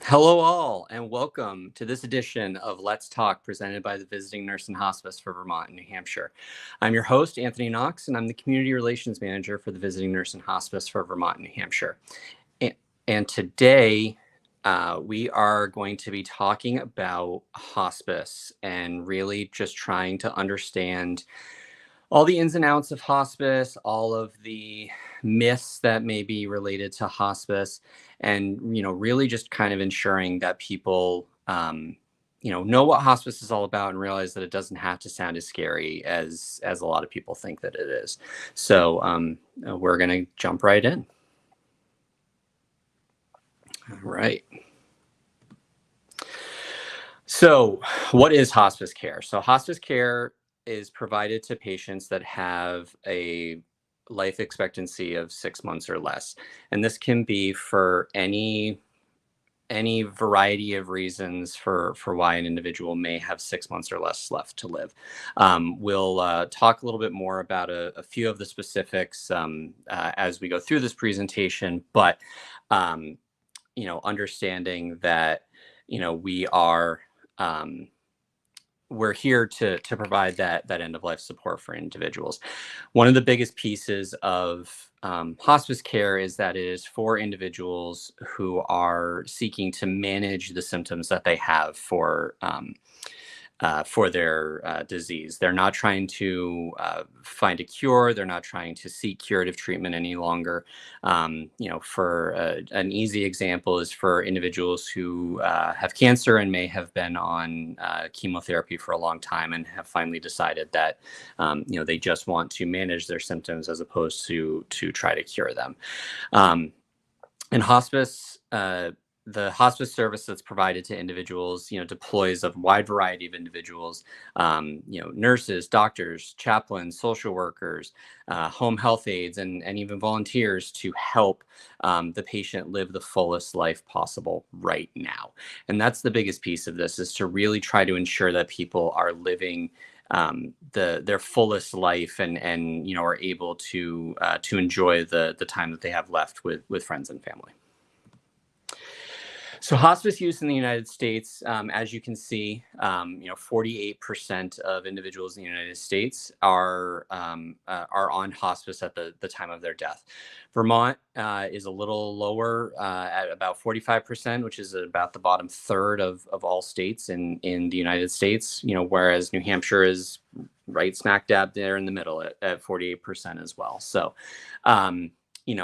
Hello, all, and welcome to this edition of Let's Talk, presented by the Visiting Nurse and Hospice for Vermont and New Hampshire. I'm your host, Anthony Knox, and I'm the Community Relations Manager for the Visiting Nurse and Hospice for Vermont and New Hampshire. And today, we are going to be talking about hospice and really just trying to understand all the ins and outs of hospice, all of the myths that may be related to hospice, and really just kind of ensuring that people know what hospice is all about and realize that it doesn't have to sound as scary as a lot of people think that it is. So we're going to jump right in. All right. So what is hospice care? So hospice care is provided to patients that have a life expectancy of 6 months or less. And this can be for any variety of reasons for why an individual may have 6 months or less left to live. We'll talk a little bit more about a few of the specifics as we go through this presentation, but understanding that we are we're here to provide that end of life support for individuals. One of the biggest pieces of hospice care is that it is for individuals who are seeking to manage the symptoms that they have for their disease. They're not trying to find a cure. They're not trying to seek curative treatment any longer. For an easy example is for individuals who have cancer and may have been on chemotherapy for a long time and have finally decided that they just want to manage their symptoms as opposed to try to cure them. In hospice, the hospice service that's provided to individuals, deploys a wide variety of individuals, nurses, doctors, chaplains, social workers, home health aides, and even volunteers to help the patient live the fullest life possible right now. And that's the biggest piece of this, is to really try to ensure that people are living their fullest life and are able to enjoy the time that they have left with friends and family. So hospice use in the United States, as you can see, 48% of individuals in the United States are on hospice at the time of their death. Vermont is a little lower at about 45%, which is about the bottom third of all states in the United States, whereas New Hampshire is right smack dab there in the middle at 48% as well. So,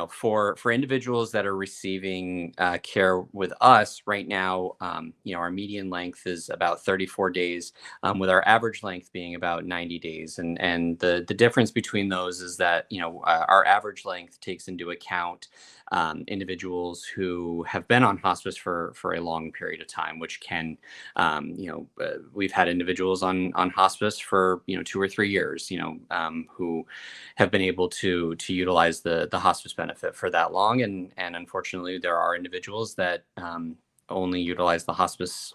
for individuals that are receiving care with us right now, our median length is about 34 days, with our average length being about 90 days. And the difference between those is that, our average length takes into account individuals who have been on hospice for a long period of time, which can, we've had individuals on hospice for, 2 or 3 years, who have been able to utilize the hospice benefit for that long. And unfortunately, there are individuals that only utilize the hospice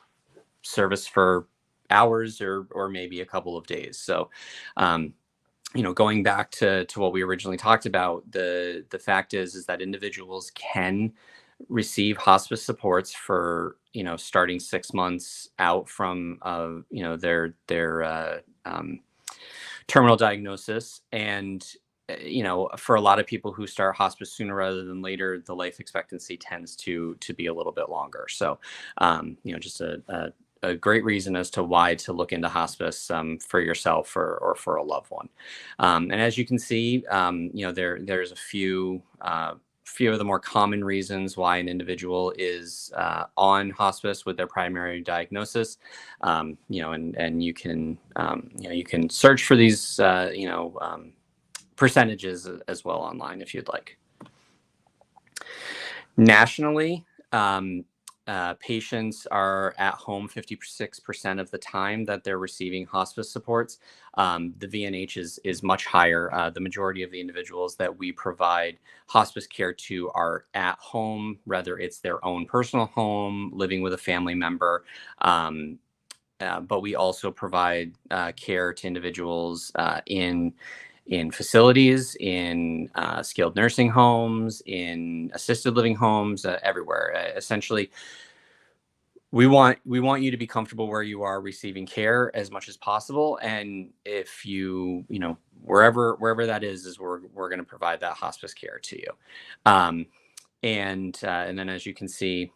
service for hours or maybe a couple of days. So, going back to what we originally talked about, the fact is that individuals can receive hospice supports for, starting 6 months out from, their terminal diagnosis. And, for a lot of people who start hospice sooner rather than later, the life expectancy tends to be a little bit longer. So, just a great reason as to why to look into hospice for yourself or for a loved one. And as you can see, there's a few of the more common reasons why an individual is on hospice with their primary diagnosis. And you can you can search for these percentages as well online if you'd like. Nationally, patients are at home 56% of the time that they're receiving hospice supports. The VNH is much higher. The majority of the individuals that we provide hospice care to are at home, whether it's their own personal home, living with a family member. But we also provide care to individuals in facilities, in skilled nursing homes, in assisted living homes, everywhere. Essentially, We want you to be comfortable where you are receiving care as much as possible, and if wherever that is we're going to provide that hospice care to you. um, and then, as you can see,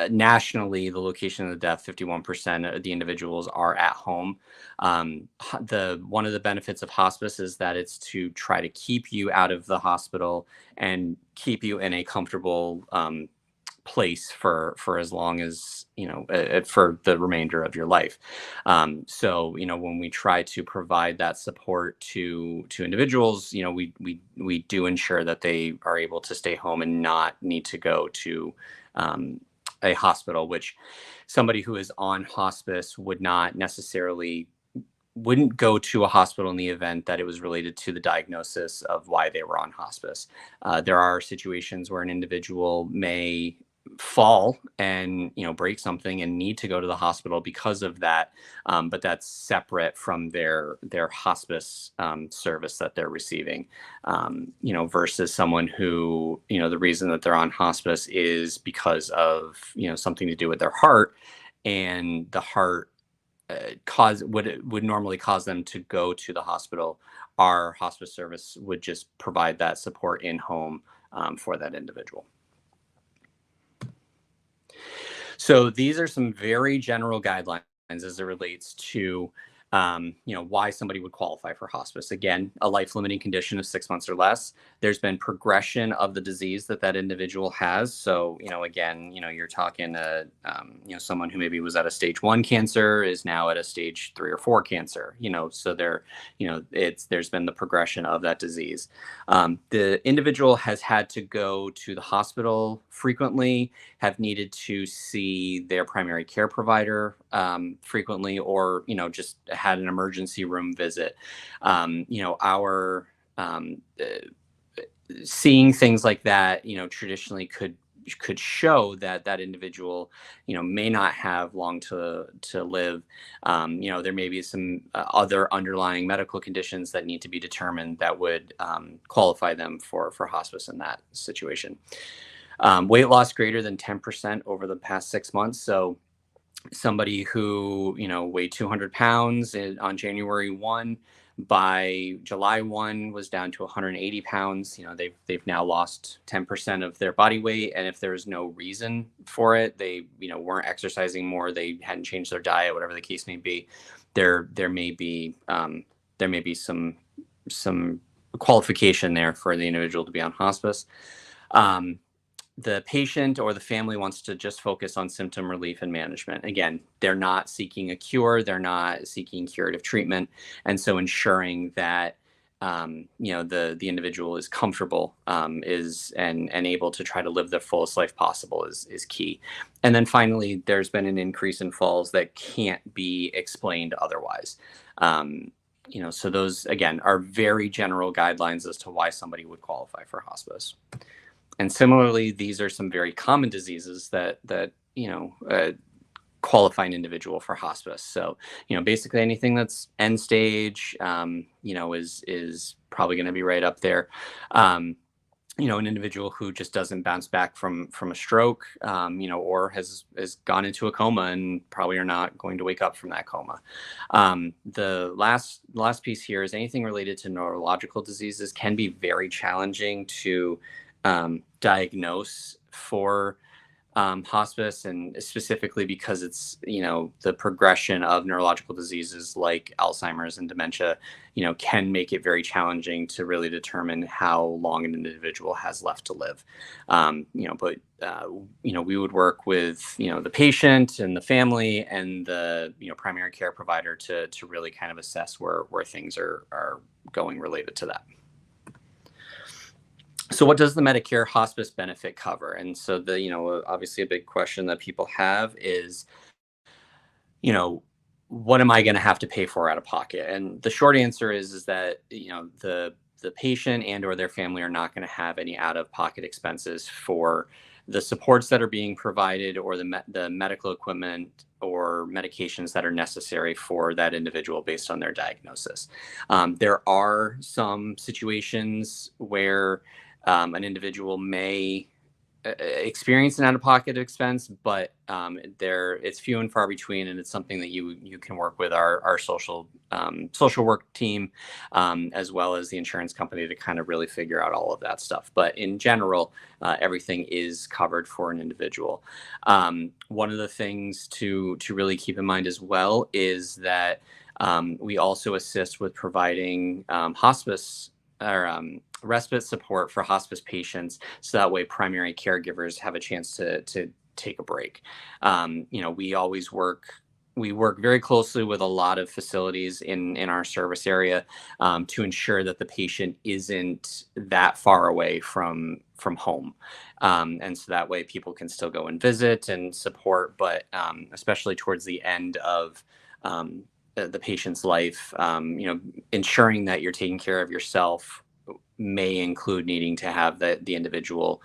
nationally, the location of the death, 51% of the individuals are at home. The one of the benefits of hospice is that it's to try to keep you out of the hospital and keep you in a comfortable place for as long as for the remainder of your life. So when we try to provide that support to individuals, we do ensure that they are able to stay home and not need to go to a hospital, which somebody who is on hospice wouldn't go to a hospital in the event that it was related to the diagnosis of why they were on hospice. There are situations where an individual may fall and break something and need to go to the hospital because of that, but that's separate from their hospice service that they're receiving. Versus someone who, the reason that they're on hospice is because of something to do with their heart, and the heart cause would normally cause them to go to the hospital. Our hospice service would just provide that support in home for that individual. So these are some very general guidelines as it relates to, why somebody would qualify for hospice. Again, a life-limiting condition of 6 months or less. There's been progression of the disease that individual has. So, again, you're talking someone who maybe was at a stage 1 cancer is now at a stage 3 or 4 cancer. So there's been the progression of that disease. The individual has had to go to the hospital frequently, have needed to see their primary care provider frequently, or just had an emergency room visit. Our seeing things like that, traditionally could show that individual, may not have long to live. There may be some other underlying medical conditions that need to be determined that would qualify them for hospice in that situation. Weight loss greater than 10% over the past 6 months. So somebody who weighed 200 pounds on January 1, by July 1 was down to 180 pounds. They've now lost 10% of their body weight, and if there's no reason for it, they weren't exercising more, they hadn't changed their diet, whatever the case may be, there may be some qualification there for the individual to be on hospice. The patient or the family wants to just focus on symptom relief and management. Again, they're not seeking a cure, they're not seeking curative treatment, and so ensuring that the individual is comfortable, is and able to try to live the fullest life possible is key. And then finally, there's been an increase in falls that can't be explained otherwise. So those again are very general guidelines as to why somebody would qualify for hospice. And similarly, these are some very common diseases that qualify an individual for hospice. So, basically anything that's end stage, is probably going to be right up there. An individual who just doesn't bounce back from a stroke, or has gone into a coma and probably are not going to wake up from that coma. The last piece here is anything related to neurological diseases can be very challenging to diagnose for hospice, and specifically because it's the progression of neurological diseases like Alzheimer's and dementia can make it very challenging to really determine how long an individual has left to live. But we would work with the patient and the family and the primary care provider to really kind of assess where things are going related to that. So what does the Medicare hospice benefit cover? And so obviously a big question that people have is, what am I going to have to pay for out of pocket? And the short answer is that, the patient and or their family are not going to have any out of pocket expenses for the supports that are being provided, or the medical equipment or medications that are necessary for that individual based on their diagnosis. There are some situations where an individual may experience an out-of-pocket expense, but it's few and far between, and it's something that you can work with our social work team, as well as the insurance company, to kind of really figure out all of that stuff. But in general, everything is covered for an individual. One of the things to really keep in mind as well is that we also assist with providing hospice or respite support for hospice patients, so that way primary caregivers have a chance to take a break. We work very closely with a lot of facilities in our service area, to ensure that the patient isn't that far away from home, and so that way people can still go and visit and support, but especially towards the end of the patient's life, ensuring that you're taking care of yourself may include needing to have the individual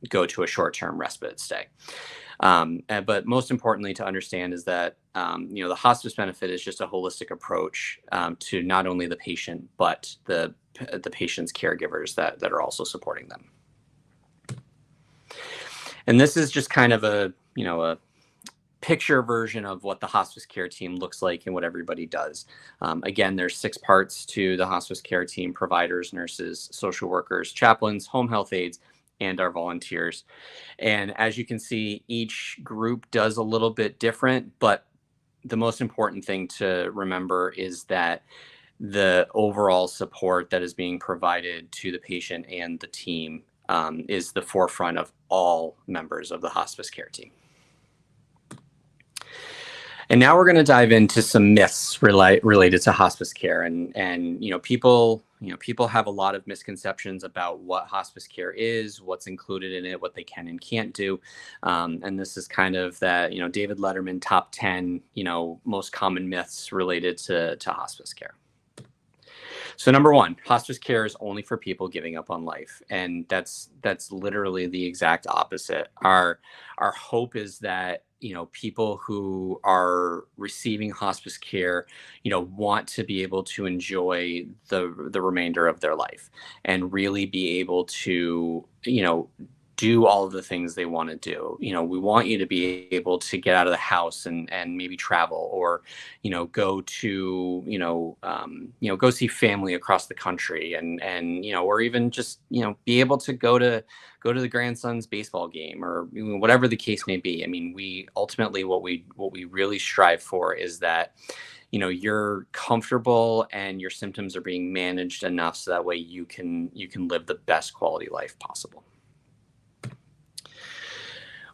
go to a short-term respite stay. But most importantly to understand is that the hospice benefit is just a holistic approach to not only the patient, but the patient's caregivers that are also supporting them. And this is just kind of a picture version of what the hospice care team looks like and what everybody does. Again, there's 6 parts to the hospice care team: providers, nurses, social workers, chaplains, home health aides, and our volunteers. And as you can see, each group does a little bit different, but the most important thing to remember is that the overall support that is being provided to the patient and the team is the forefront of all members of the hospice care team. And now we're going to dive into some myths related to hospice care, and people have a lot of misconceptions about what hospice care is, what's included in it, what they can and can't do, and this is kind of that David Letterman top 10 most common myths related to hospice care. So number 1, hospice care is only for people giving up on life, and that's literally the exact opposite. Our hope is that people who are receiving hospice care, want to be able to enjoy the remainder of their life and really be able to, do all of the things they want to do. We want you to be able to get out of the house and maybe travel, or, go to, go see family across the country, and or even just, be able to go to the grandson's baseball game, or whatever the case may be. I mean, we ultimately, what we really strive for is that, you're comfortable and your symptoms are being managed enough so that way you can live the best quality life possible.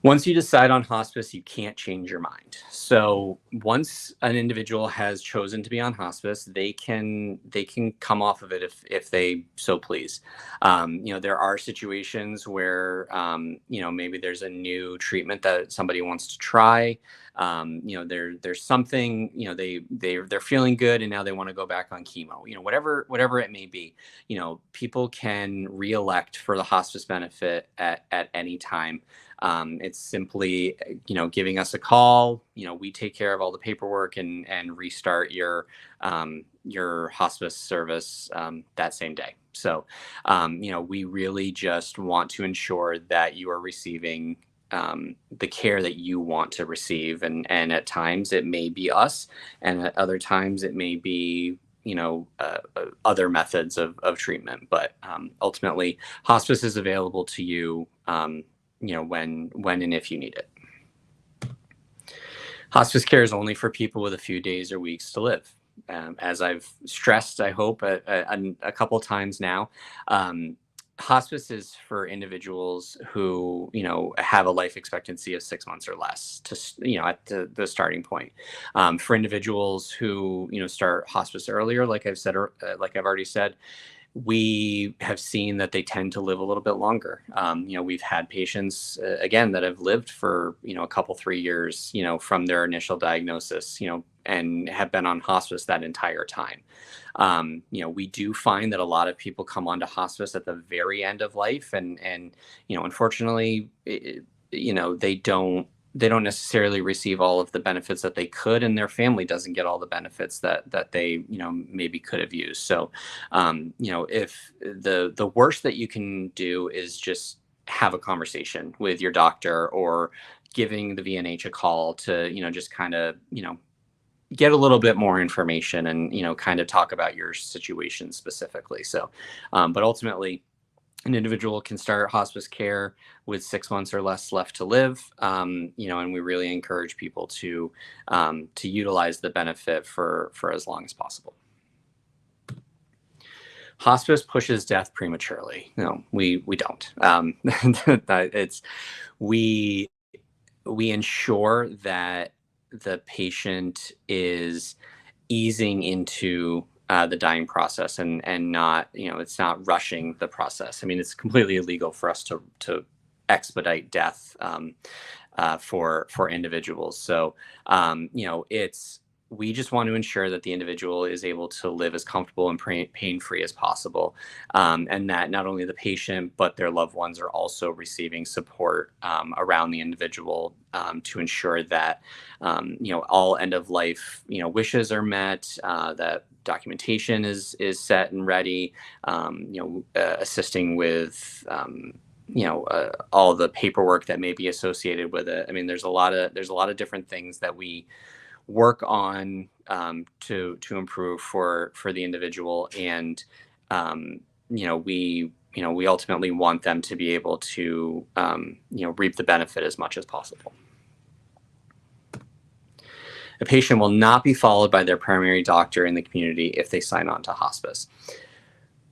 Once you decide on hospice, you can't change your mind. So once an individual has chosen to be on hospice, they can come off of it if they so please. There are situations where maybe there's a new treatment that somebody wants to try. There's something, they're feeling good and now they want to go back on chemo. Whatever it may be. People can reelect for the hospice benefit at any time. It's simply, giving us a call. We take care of all the paperwork and restart your hospice service that same day. So, we really just want to ensure that you are receiving the care that you want to receive, and at times it may be us, and at other times it may be other methods of treatment. But ultimately, hospice is available to you. When and if you need it. Hospice care is only for people with a few days or weeks to live. As I've stressed, I hope a couple times now, hospice is for individuals who have a life expectancy of 6 months or less, to at the starting point. For individuals who start hospice earlier, like I've already said, we have seen that they tend to live a little bit longer. We've had patients, again, that have lived for, a couple, 3 years, from their initial diagnosis, and have been on hospice that entire time. We do find that a lot of people come onto hospice at the very end of life, and unfortunately, they don't necessarily receive all of the benefits that they could, and their family doesn't get all the benefits that they maybe could have used. So if the worst that you can do is just have a conversation with your doctor, or giving the VNH a call to, just kind of, get a little bit more information, and, kind of talk about your situation specifically. So, but ultimately, an individual can start hospice care with 6 months or less left to live, and we really encourage people to utilize the benefit for as long as possible. Hospice pushes death prematurely. No, we don't. It's we we ensure that the patient is easing into the dying process, and not, it's not rushing the process. I mean, it's completely illegal for us to expedite death, for individuals. So, it's we just want to ensure that the individual is able to live as comfortable and pain free as possible, and that not only the patient but their loved ones are also receiving support around the individual, to ensure that, all end of life, wishes are met, that documentation is set and ready, assisting with, all the paperwork that may be associated with it. I mean, there's a lot of different things that we work on, to improve for the individual, and, we ultimately want them to be able to, reap the benefit as much as possible. A patient will not be followed by their primary doctor in the community if they sign on to hospice.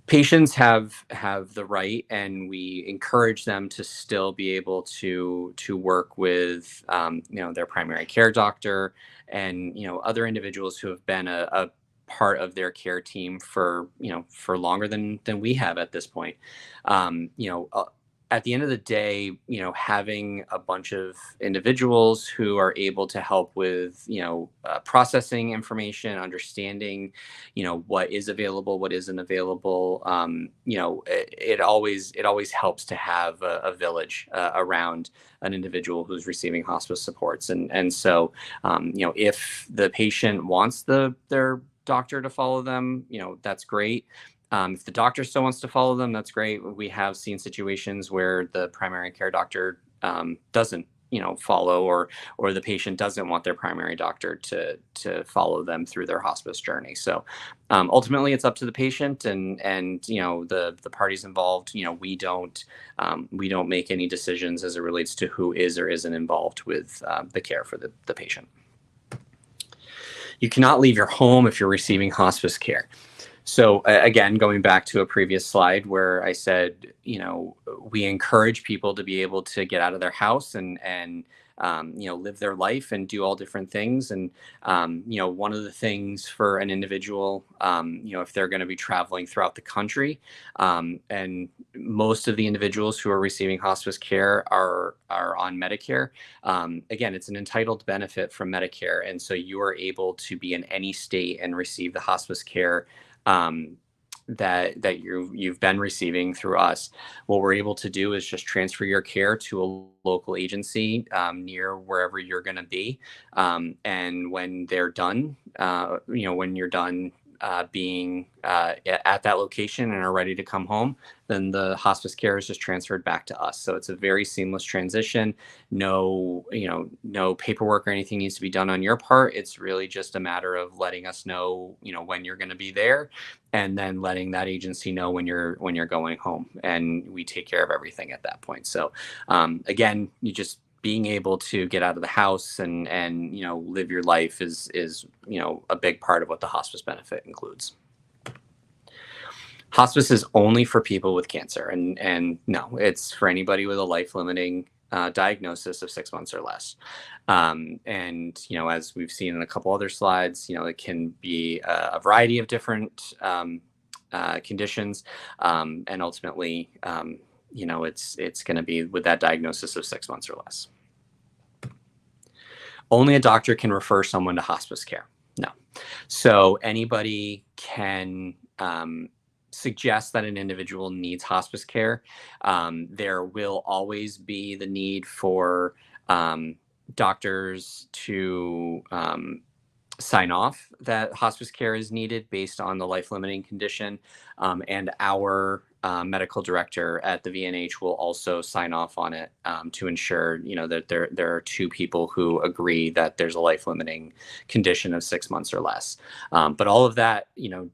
Patients have the right, and we encourage them to still be able to work with, their primary care doctor, and, other individuals who have been a part of their care team for longer than we have at this point. At the end of the day, having a bunch of individuals who are able to help with, processing information, understanding, what is available, what isn't available. It always helps to have a village around an individual who's receiving hospice supports, and so, if the patient wants their doctor to follow them, that's great. If the doctor still wants to follow them, that's great. We have seen situations where the primary care doctor, doesn't, follow, or the patient doesn't want their primary doctor to follow them through their hospice journey. So, ultimately, it's up to the patient, and the parties involved. We don't make any decisions as it relates to who is or isn't involved with, the care for the patient. You cannot leave your home if you're receiving hospice care. So, again, going back to a previous slide where I said, we encourage people to be able to get out of their house, and live their life and do all different things. And, one of the things for an individual, if they're going to be traveling throughout the country, and most of the individuals who are receiving hospice care are on Medicare. Again, it's an entitled benefit from Medicare, and so you are able to be in any state and receive the hospice care, um, that you've been receiving through us. What we're able to do is just transfer your care to a local agency, near wherever you're going to be, and when they're done, when you're done, being, at that location and are ready to come home, then the hospice care is just transferred back to us. So it's a very seamless transition. No paperwork or anything needs to be done on your part. It's really just a matter of letting us know, when you're going to be there, and then letting that agency know when you're going home, and we take care of everything at that point. So, again, you just being able to get out of the house, and live your life is a big part of what the hospice benefit includes. Hospice is only for people with cancer, and no, it's for anybody with a life limiting, diagnosis of 6 months or less. And as we've seen in a couple other slides, it can be a variety of different, conditions, and ultimately, it's going to be with that diagnosis of 6 months or less. Only a doctor can refer someone to hospice care. No. So anybody can, suggest that an individual needs hospice care. There will always be the need for, doctors to, sign off that hospice care is needed based on the life limiting condition, and our, medical director at the VNH will also sign off on it, to ensure, that there are two people who agree that there's a life-limiting condition of 6 months or less. But all of that,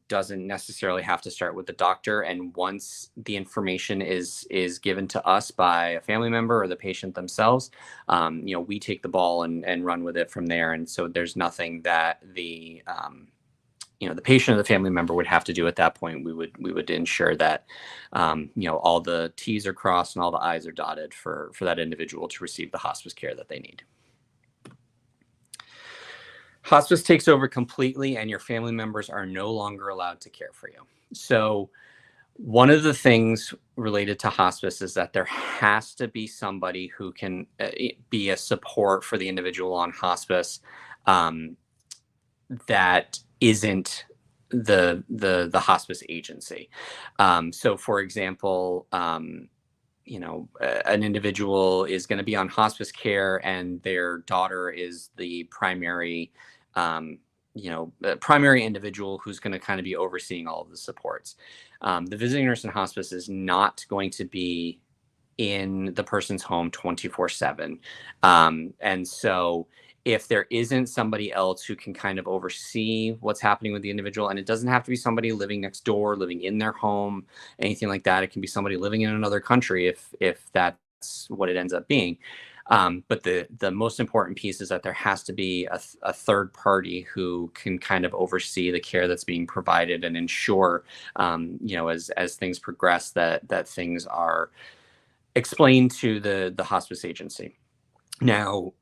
doesn't necessarily have to start with the doctor. And once the information is given to us by a family member or the patient themselves, we take the ball and run with it from there. And so there's nothing that the patient or the family member would have to do at that point. We would ensure that all the T's are crossed and all the I's are dotted for that individual to receive the hospice care that they need. Hospice takes over completely, and your family members are no longer allowed to care for you. So one of the things related to hospice is that there has to be somebody who can be a support for the individual on hospice, um, that isn't the hospice agency. So, for example, an individual is going to be on hospice care, and their daughter is the um, primary individual who's going to kind of be overseeing all of the supports. The visiting nurse in hospice is not going to be in the person's home 24/7. And so if there isn't somebody else who can kind of oversee what's happening with the individual, and it doesn't have to be somebody living next door, living in their home, anything like that. It can be somebody living in another country if that's what it ends up being. But the most important piece is that there has to be a third party who can kind of oversee the care that's being provided and ensure, as things progress, that things are explained to the hospice agency. Now,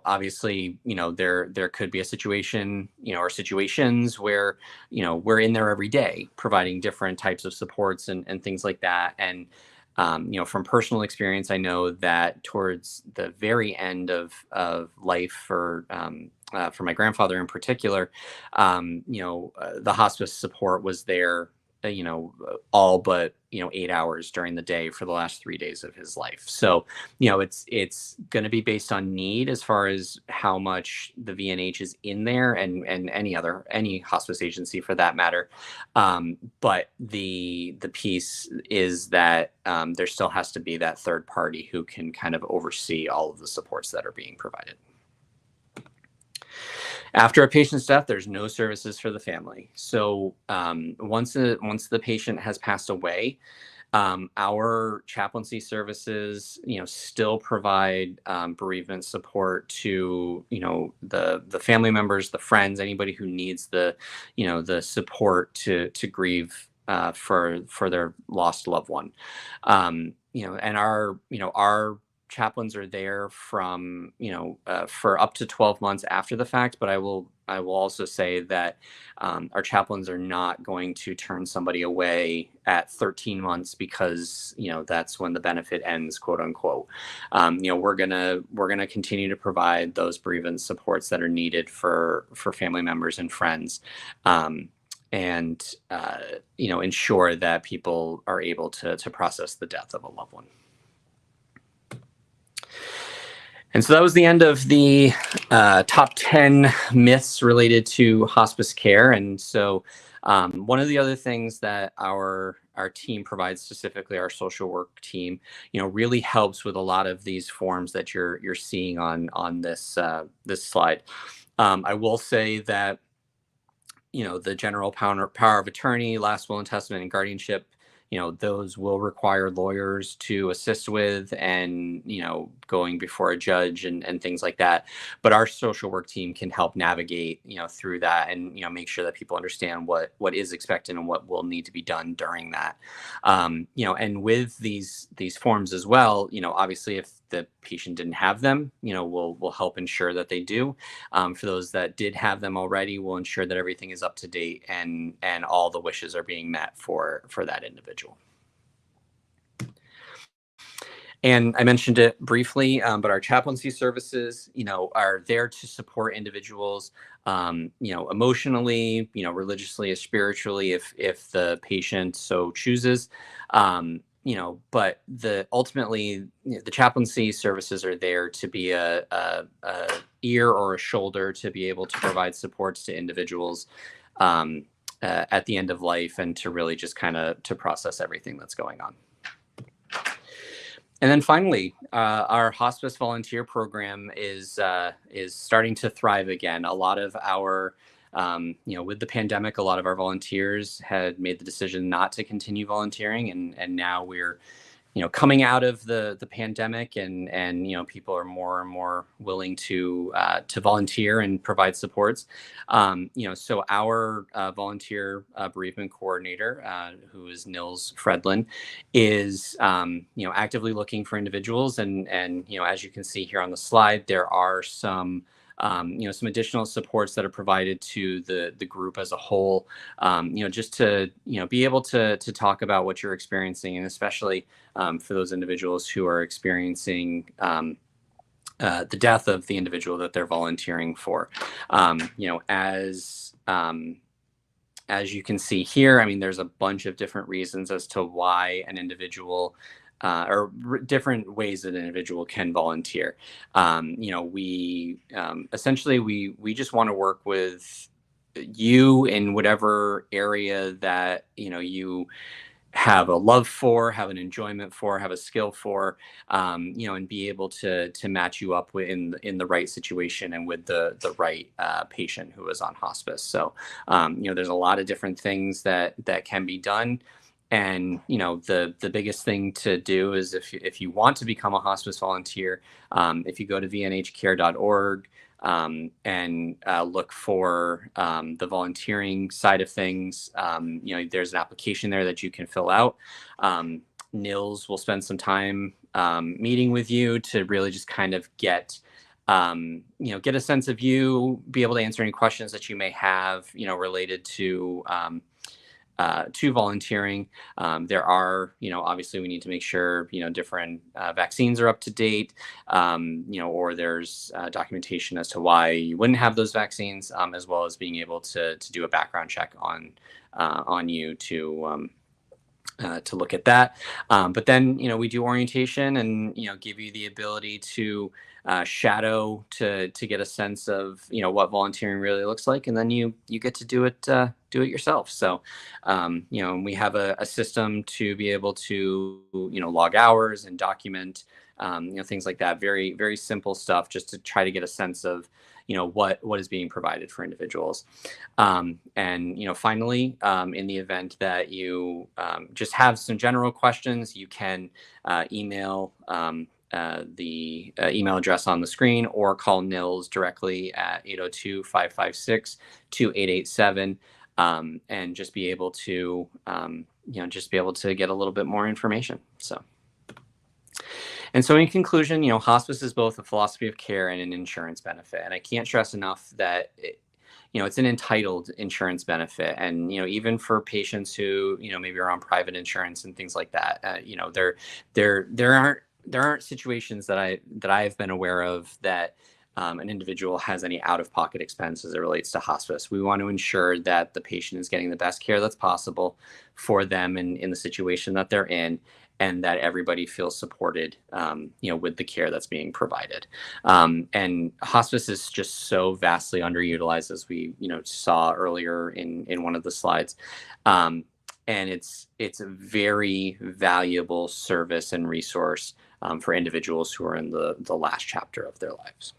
obviously, there could be a situation, or situations where, we're in there every day providing different types of supports and things like that. And, from personal experience, I know that towards the very end of life for my grandfather in particular, the hospice support was there, all but 8 hours during the day for the last 3 days of his life. So it's going to be based on need as far as how much the VNH is in there, and any hospice agency for that matter. But the piece is that there still has to be that third party who can kind of oversee all of the supports that are being provided. After a patient's death, there's no services for the family. So once the patient has passed away, our chaplaincy services, still provide bereavement support to, the family members, the friends, anybody who needs the support to grieve for their lost loved one. And our chaplains are there from for up to 12 months after the fact. But I will also say that our chaplains are not going to turn somebody away at 13 months because that's when the benefit ends, quote unquote. We're gonna continue to provide those bereavement supports that are needed for family members and friends. And ensure that people are able to process the death of a loved one. And so that was the end of the top 10 myths related to hospice care. And so one of the other things that our team provides, specifically our social work team, really helps with a lot of these forms that you're seeing on this slide. I will say that the general power of attorney, last will and testament, and guardianship, those will require lawyers to assist with, and going before a judge and things like that. But our social work team can help navigate through that, and make sure that people understand what is expected and what will need to be done during that. And with these forms as well, obviously if the patient didn't have them, we'll help ensure that they do. For those that did have them already, we'll ensure that everything is up to date and all the wishes are being met for that individual. And I mentioned it briefly, but our chaplaincy services, are there to support individuals, emotionally, religiously, or spiritually, if the patient so chooses. But ultimately, the chaplaincy services are there to be a ear or a shoulder to be able to provide supports to individuals, at the end of life, and to really just kind of to process everything that's going on. And then finally, our hospice volunteer program is starting to thrive again. A lot of our with the pandemic, a lot of our volunteers had made the decision not to continue volunteering, and now we're coming out of the pandemic, and people are more and more willing to volunteer and provide supports. So our volunteer bereavement coordinator, who is Nils Fredlin, is actively looking for individuals, and as you can see here on the slide, there are some additional supports that are provided to the group as a whole, just to be able to talk about what you're experiencing, and especially for those individuals who are experiencing the death of the individual that they're volunteering for. As you can see here, I mean, there's a bunch of different reasons as to why an individual different ways that an individual can volunteer. We essentially we just want to work with you in whatever area that you have a love for, have an enjoyment for, have a skill for, and be able to match you up in the right situation and with the right patient who is on hospice. So there's a lot of different things that can be done. And the biggest thing to do is if you want to become a hospice volunteer, if you go to vnhcare.org and look for the volunteering side of things, there's an application there that you can fill out. Nils will spend some time meeting with you to really just kind of get a sense of you, be able to answer any questions that you may have, related to volunteering. There are, obviously we need to make sure, different vaccines are up to date, or there's documentation as to why you wouldn't have those vaccines, as well as being able to do a background check on you to look at that. But then, we do orientation and, give you the ability to shadow to get a sense of, what volunteering really looks like. And then you get to do it yourself. So, we have a system to be able to, log hours and document, things like that. Very, very simple stuff just to try to get a sense of, what is being provided for individuals. And, finally, in the event that you just have some general questions, you can email the email address on the screen, or call Nils directly at 802-556-2887, and just be able to get a little bit more information. And so in conclusion, hospice is both a philosophy of care and an insurance benefit. And I can't stress enough that it's an entitled insurance benefit. And, even for patients who, maybe are on private insurance and things like that, there aren't situations that I have been aware of that an individual has any out-of-pocket expense as it relates to hospice. We want to ensure that the patient is getting the best care that's possible for them in the situation that they're in, and that everybody feels supported, with the care that's being provided. And hospice is just so vastly underutilized, as we, saw earlier in one of the slides. And it's a very valuable service and resource for individuals who are in the last chapter of their lives.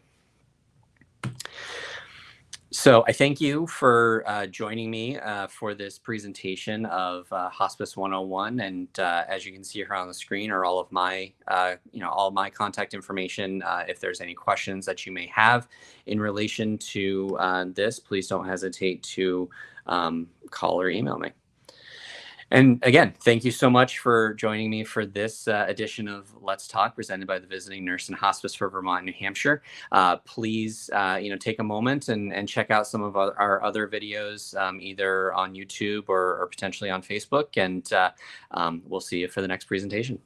So I thank you for joining me for this presentation of Hospice 101. And as you can see here on the screen are all of my, all my contact information. If there's any questions that you may have in relation to this, please don't hesitate to call or email me. And again, thank you so much for joining me for this edition of Let's Talk, presented by the Visiting Nurse in Hospice for Vermont and New Hampshire. Please, take a moment and check out some of our other videos, either on YouTube or potentially on Facebook. And we'll see you for the next presentation.